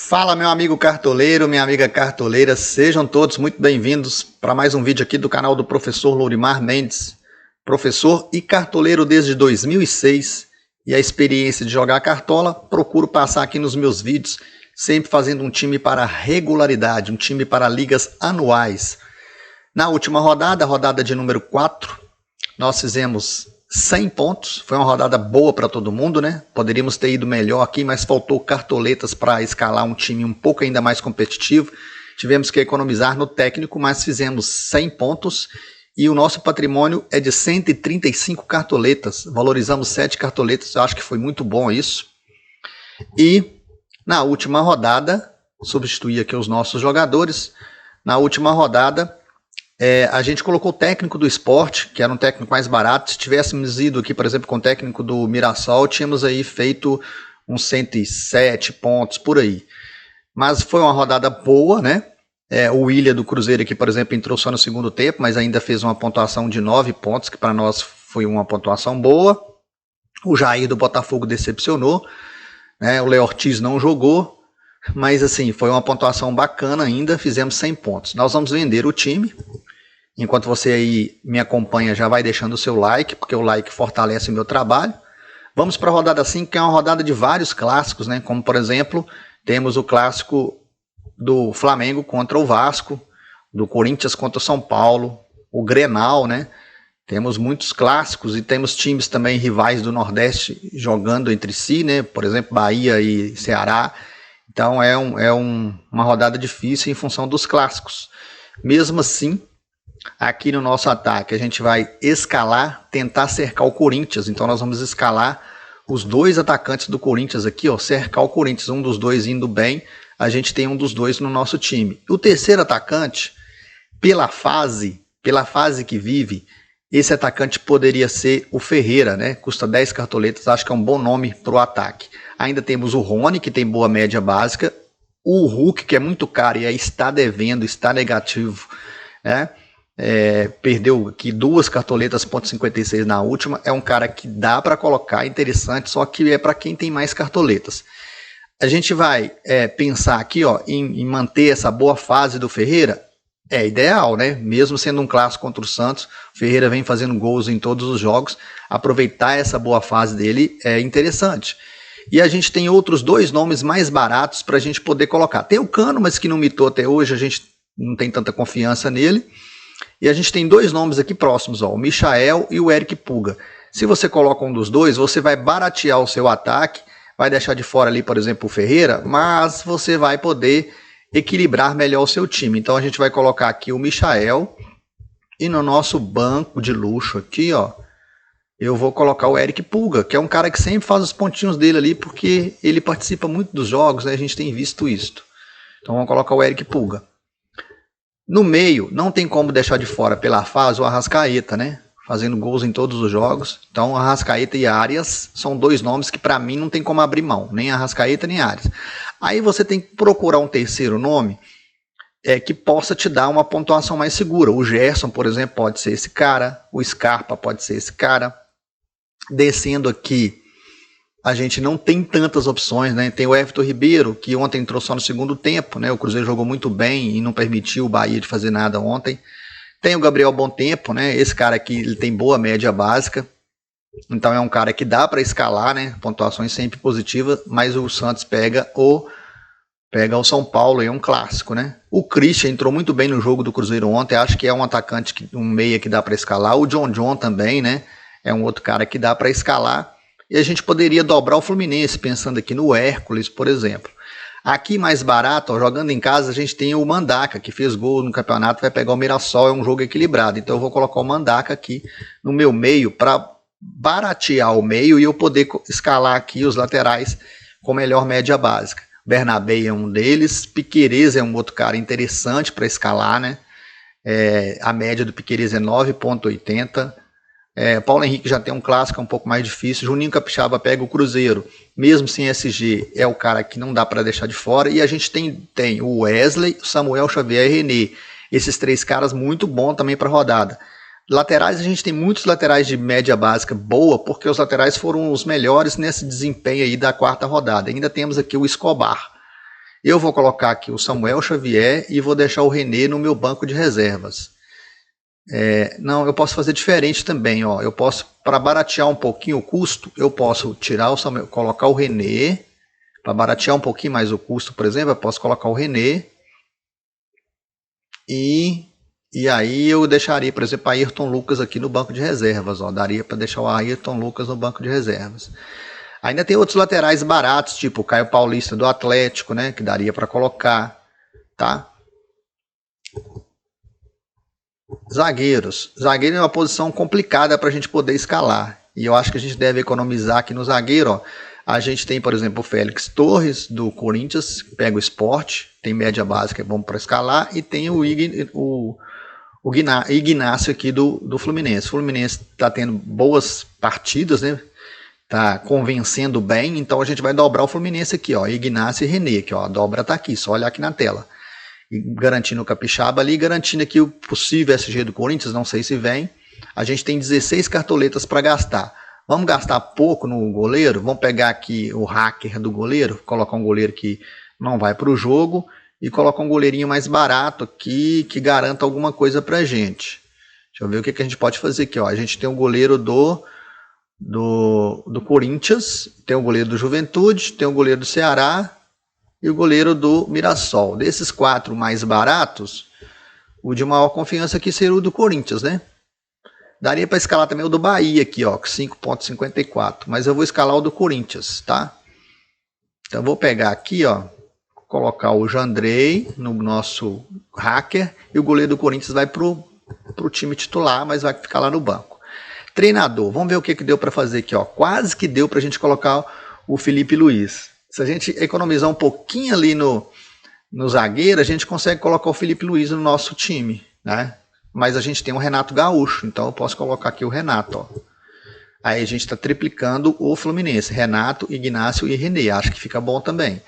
Fala, meu amigo cartoleiro, minha amiga cartoleira, sejam todos muito bem-vindos para mais um vídeo aqui do canal do professor Lourimar Mendes, professor e cartoleiro desde 2006, e a experiência de jogar cartola procuro passar aqui nos meus vídeos, sempre fazendo um time para regularidade, um time para ligas anuais. Na última rodada, a rodada de número 4, nós fizemos 100 pontos, foi uma rodada boa para todo mundo, né? Poderíamos ter ido melhor aqui, mas faltou cartoletas para escalar um time um pouco ainda mais competitivo. Tivemos que economizar no técnico, mas fizemos 100 pontos e o nosso patrimônio é de 135 cartoletas. Valorizamos 7 cartoletas, eu acho que foi muito bom isso. E na última rodada, substituí aqui os nossos jogadores, na última rodada a gente colocou o técnico do esporte, que era um técnico mais barato. Se tivéssemos ido aqui, por exemplo, com o técnico do Mirassol, tínhamos aí feito uns 107 pontos por aí. Mas foi uma rodada boa, né? O Willian do Cruzeiro aqui, por exemplo, entrou só no segundo tempo, mas ainda fez uma pontuação de 9 pontos, que para nós foi uma pontuação boa. O Jair do Botafogo decepcionou, né? O Léo Ortiz não jogou, mas assim, foi uma pontuação bacana ainda, fizemos 100 pontos. Nós vamos vender o time. Enquanto você aí me acompanha, já vai deixando o seu like, porque o like fortalece o meu trabalho. Vamos para a rodada 5, que é uma rodada de vários clássicos, né? Como, por exemplo, temos o clássico do Flamengo contra o Vasco, do Corinthians contra o São Paulo, o Grenal, né? Temos muitos clássicos e temos times também rivais do Nordeste jogando entre si, né? Por exemplo, Bahia e Ceará. Então uma rodada difícil em função dos clássicos. Mesmo assim, aqui no nosso ataque a gente vai escalar, tentar cercar o Corinthians. Então nós vamos escalar os dois atacantes do Corinthians aqui, ó, cercar o Corinthians, um dos dois indo bem, a gente tem um dos dois no nosso time. O terceiro atacante, pela fase que vive, esse atacante poderia ser o Ferreira, né? Custa 10 cartoletas, acho que é um bom nome para o ataque. Ainda temos o Rony, que tem boa média básica, o Hulk, que é muito caro e aí está devendo, está negativo, né? Perdeu aqui 2 cartoletas, 0,56 na última. É um cara que dá para colocar, interessante, só que é para quem tem mais cartoletas. A gente vai pensar aqui, ó, em manter essa boa fase do Ferreira. É ideal, né? Mesmo sendo um clássico contra o Santos, o Ferreira vem fazendo gols em todos os jogos. Aproveitar essa boa fase dele é interessante. E a gente tem outros 2 nomes mais baratos para a gente poder colocar. Tem o Cano, mas que não mitou até hoje, a gente não tem tanta confiança nele. E a gente tem 2 nomes aqui próximos, ó, o Michael e o Eric Puga. Se você coloca um dos dois, você vai baratear o seu ataque, vai deixar de fora ali, por exemplo, o Ferreira, mas você vai poder equilibrar melhor o seu time. Então a gente vai colocar aqui o Michael e no nosso banco de luxo aqui, ó, eu vou colocar o Eric Puga, que é um cara que sempre faz os pontinhos dele ali, porque ele participa muito dos jogos, né? A gente tem visto isso. Então vamos colocar o Eric Puga. No meio, não tem como deixar de fora pela fase o Arrascaeta, né? Fazendo gols em todos os jogos. Então, Arrascaeta e Arias são 2 nomes que para mim não tem como abrir mão. Nem Arrascaeta, nem Arias. Aí você tem que procurar um terceiro nome que possa te dar uma pontuação mais segura. O Gerson, por exemplo, pode ser esse cara. O Scarpa pode ser esse cara. Descendo aqui, a gente não tem tantas opções, né? Tem o Everton Ribeiro, que ontem entrou só no segundo tempo, né? O Cruzeiro jogou muito bem e não permitiu o Bahia de fazer nada ontem. Tem o Gabriel Bontempo, né? Esse cara aqui, ele tem boa média básica. Então é um cara que dá para escalar, né? Pontuações sempre positivas, mas o Santos pega o São Paulo, é um clássico, né? O Christian entrou muito bem no jogo do Cruzeiro ontem, acho que é um atacante, um meia que dá para escalar. O John também, né? É um outro cara que dá para escalar. E a gente poderia dobrar o Fluminense, pensando aqui no Hércules, por exemplo. Aqui mais barato, ó, jogando em casa, a gente tem o Mandaca, que fez gol no campeonato, vai pegar o Mirassol, é um jogo equilibrado. Então eu vou colocar o Mandaca aqui no meu meio para baratear o meio e eu poder escalar aqui os laterais com melhor média básica. Bernabé é um deles, Piquerez é um outro cara interessante para escalar, né? A média do Piquerez é 9,80. Paulo Henrique já tem um clássico um pouco mais difícil. Juninho Capixaba pega o Cruzeiro, mesmo sem SG, é o cara que não dá para deixar de fora. E a gente tem o Wesley, Samuel Xavier e René. Esses 3 caras muito bom também para rodada. Laterais, a gente tem muitos laterais de média básica boa, porque os laterais foram os melhores nesse desempenho aí da 4ª rodada. Ainda temos aqui o Escobar. Eu vou colocar aqui o Samuel Xavier e vou deixar o René no meu banco de reservas. Não, eu posso fazer diferente também, ó. Eu posso, para baratear um pouquinho o custo, eu posso tirar o Samuel, colocar o René. Para baratear um pouquinho mais o custo, por exemplo, eu posso colocar o René. E aí eu deixaria, por exemplo, Ayrton Lucas aqui no banco de reservas. Ó. Daria para deixar o Ayrton Lucas no banco de reservas. Ainda tem outros laterais baratos, tipo o Caio Paulista do Atlético, né? Que daria para colocar, tá? Zagueiros. Zagueiro é uma posição complicada para a gente poder escalar. E eu acho que a gente deve economizar aqui no zagueiro, ó. A gente tem, por exemplo, o Félix Torres, do Corinthians, pega o Sport, tem média básica, é bom para escalar, e tem o Ignacio aqui do Fluminense. O Fluminense está tendo boas partidas, né? Tá convencendo bem, então a gente vai dobrar o Fluminense aqui, ó, Ignacio e René, aqui, ó, a dobra tá aqui, só olhar aqui na tela. E garantindo o Capixaba ali, garantindo aqui o possível SG do Corinthians, não sei se vem. A gente tem 16 cartoletas para gastar. Vamos gastar pouco no goleiro, vamos pegar aqui o hacker do goleiro, colocar um goleiro que não vai para o jogo e colocar um goleirinho mais barato aqui, que garanta alguma coisa pra gente. Deixa eu ver o que a gente pode fazer aqui, ó. A gente tem o goleiro do Corinthians, tem o goleiro do Juventude, tem o goleiro do Ceará e o goleiro do Mirassol. Desses 4 mais baratos, o de maior confiança aqui seria o do Corinthians, né? Daria para escalar também o do Bahia aqui, ó, 5,54, mas eu vou escalar o do Corinthians, tá? Então eu vou pegar aqui, ó, colocar o Jandrei no nosso hacker e o goleiro do Corinthians vai pro time titular, mas vai ficar lá no banco. Treinador, vamos ver o que deu para fazer aqui, ó. Quase que deu para a gente colocar o Felipe Luiz. Se a gente economizar um pouquinho ali no zagueiro, a gente consegue colocar o Felipe Luiz no nosso time, né? Mas a gente tem o Renato Gaúcho, então eu posso colocar aqui o Renato, ó. Aí a gente está triplicando o Fluminense, Renato, Ignacio e René, acho que fica bom também.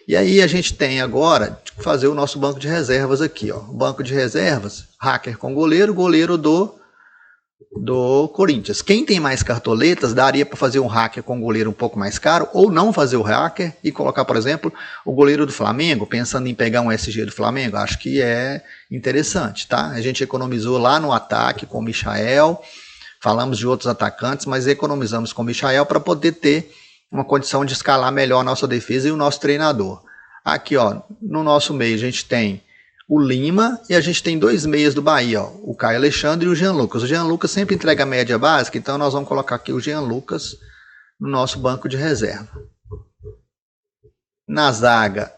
E aí a gente tem agora fazer o nosso banco de reservas aqui, ó. O banco de reservas, hacker com goleiro, goleiro do Corinthians. Quem tem mais cartoletas, daria para fazer um hacker com um goleiro um pouco mais caro, ou não fazer o hacker e colocar, por exemplo, o goleiro do Flamengo, pensando em pegar um SG do Flamengo. Acho que é interessante, tá? A gente economizou lá no ataque com o Michael, falamos de outros atacantes, mas economizamos com o Michael para poder ter uma condição de escalar melhor a nossa defesa e o nosso treinador. Aqui, ó, no nosso meio a gente tem o Lima e a gente tem 2 meias do Bahia, ó, o Caio Alexandre e o Jean Lucas. O Jean Lucas sempre entrega a média básica, então nós vamos colocar aqui o Jean Lucas no nosso banco de reserva. Na zaga,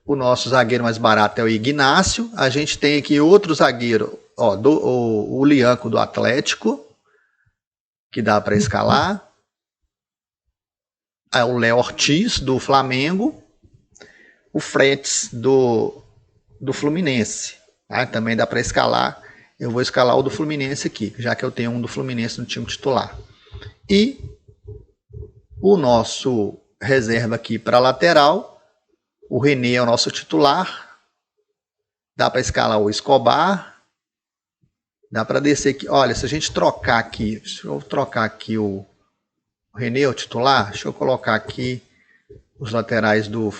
o nosso zagueiro mais barato é o Ignacio. A gente tem aqui outro zagueiro, ó, o Lianco do Atlético, que dá para escalar. Aí o Léo Ortiz do Flamengo. O Fretes do Fluminense, tá? Também dá para escalar. Eu vou escalar o do Fluminense aqui, já que eu tenho um do Fluminense no time titular. E o nosso reserva aqui para lateral, o René é o nosso titular. Dá para escalar o Escobar. Dá para descer aqui. Olha, se a gente trocar aqui, deixa eu trocar aqui o René, o titular. Deixa eu colocar aqui os laterais do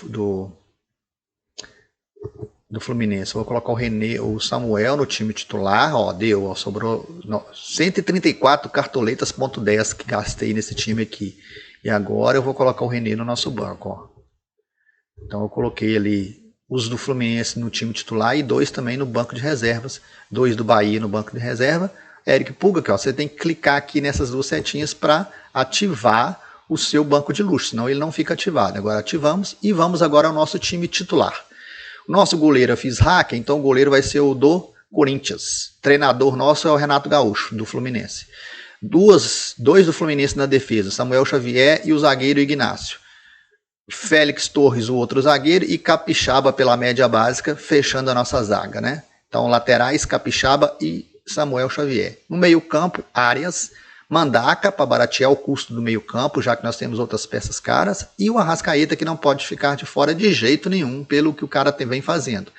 Fluminense. Vou colocar o René, o Samuel no time titular. Ó, deu, ó, sobrou 134 cartoletas.10 que gastei nesse time aqui. E agora eu vou colocar o René no nosso banco, ó. Então eu coloquei ali os do Fluminense no time titular e 2 também no banco de reservas. 2 do Bahia no banco de reserva. Eric Puga, que, ó, você tem que clicar aqui nessas 2 setinhas para ativar o seu banco de luxo, senão ele não fica ativado. Agora ativamos e vamos agora ao nosso time titular. O nosso goleiro eu fiz hacker, então o goleiro vai ser o do Corinthians. Treinador nosso é o Renato Gaúcho, do Fluminense. 2 do Fluminense na defesa, Samuel Xavier e o zagueiro Ignacio. Félix Torres, o outro zagueiro, e Capixaba pela média básica, fechando a nossa zaga, né? Então, laterais, Capixaba e Samuel Xavier. No meio-campo, Arias, Mandaca, para baratear o custo do meio-campo, já que nós temos outras peças caras, e o Arrascaeta, que não pode ficar de fora de jeito nenhum, pelo que o cara vem fazendo.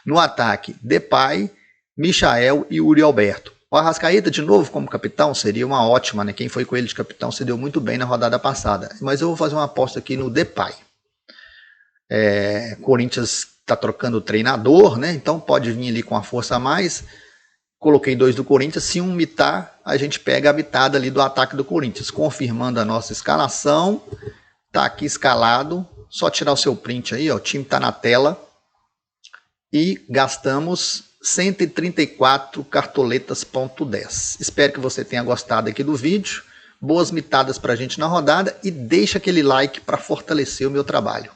No ataque, Depay, Michael e Uri Alberto. O Arrascaeta, de novo, como capitão, seria uma ótima, né? Quem foi com ele de capitão se deu muito bem na rodada passada. Mas eu vou fazer uma aposta aqui no Depay. Corinthians está trocando o treinador, né? Então pode vir ali com a força a mais. Coloquei 2 do Corinthians. Se um mitar, a gente pega a mitada ali do ataque do Corinthians. Confirmando a nossa escalação. Tá aqui escalado. Só tirar o seu print aí, ó. O time tá na tela. E gastamos 134 cartoletas.10. Espero que você tenha gostado aqui do vídeo. Boas mitadas pra gente na rodada. E deixa aquele like para fortalecer o meu trabalho.